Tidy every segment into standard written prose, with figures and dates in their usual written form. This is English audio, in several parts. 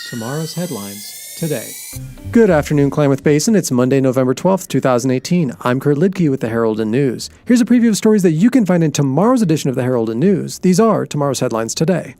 Tomorrow's headlines today. Good afternoon, Klamath Basin. It's Monday, November 12th, 2018. I'm Kurt Liedtke with the Herald and News. Here's a preview of stories that you can find in tomorrow's edition of the Herald and News. These are tomorrow's headlines today.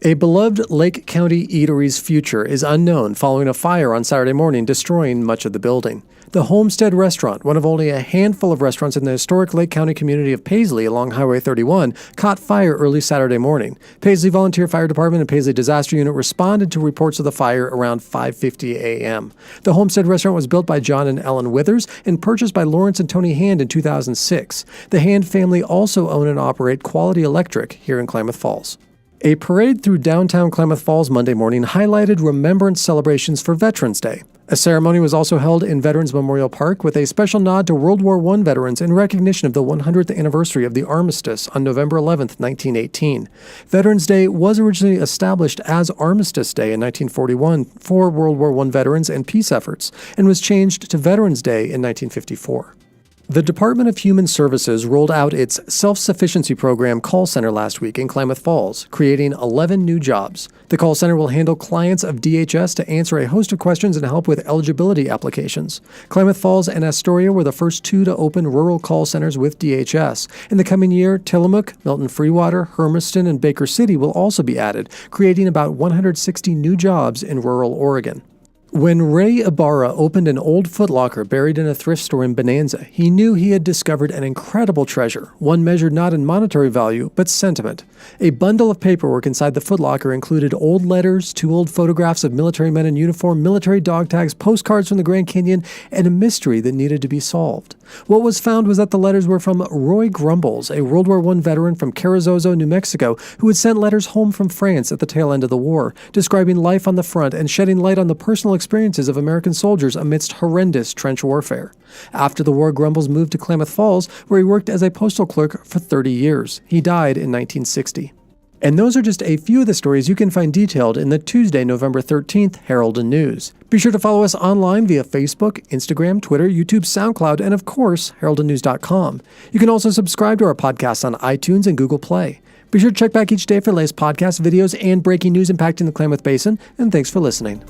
A beloved Lake County eatery's future is unknown following a fire on Saturday morning, destroying much of the building. The Homestead Restaurant, one of only a handful of restaurants in the historic Lake County community of Paisley along Highway 31, caught fire early Saturday morning. Paisley Volunteer Fire Department and Paisley Disaster Unit responded to reports of the fire around 5:50 a.m. The Homestead Restaurant was built by John and Ellen Withers and purchased by Lawrence and Tony Hand in 2006. The Hand family also own and operate Quality Electric here in Klamath Falls. A parade through downtown Klamath Falls Monday morning highlighted remembrance celebrations for Veterans Day. A ceremony was also held in Veterans Memorial Park with a special nod to World War I veterans in recognition of the 100th anniversary of the armistice on November 11, 1918. Veterans Day was originally established as Armistice Day in 1941 for World War I veterans and peace efforts, and was changed to Veterans Day in 1954. The Department of Human Services rolled out its self-sufficiency program call center last week in Klamath Falls, creating 11 new jobs. The call center will handle clients of DHS to answer a host of questions and help with eligibility applications. Klamath Falls and Astoria were the first two to open rural call centers with DHS. In the coming year, Tillamook, Milton Freewater, Hermiston, and Baker City will also be added, creating about 160 new jobs in rural Oregon. When Ray Ibarra opened an old Foot Locker buried in a thrift store in Bonanza, he knew he had discovered an incredible treasure, one measured not in monetary value, but sentiment. A bundle of paperwork inside the Foot Locker included old letters, 2 old photographs of military men in uniform, military dog tags, postcards from the Grand Canyon, and a mystery that needed to be solved. What was found was that the letters were from Roy Grumbles, a World War I veteran from Carrizozo, New Mexico, who had sent letters home from France at the tail end of the war, describing life on the front and shedding light on the personal experiences of American soldiers amidst horrendous trench warfare. After the war, Grumbles moved to Klamath Falls, where he worked as a postal clerk for 30 years. He died in 1960. And those are just a few of the stories you can find detailed in the Tuesday, November 13th Herald and News. Be sure to follow us online via Facebook, Instagram, Twitter, YouTube, SoundCloud, and of course, heraldandnews.com. You can also subscribe to our podcast on iTunes and Google Play. Be sure to check back each day for the latest podcasts, videos, and breaking news impacting the Klamath Basin, and thanks for listening.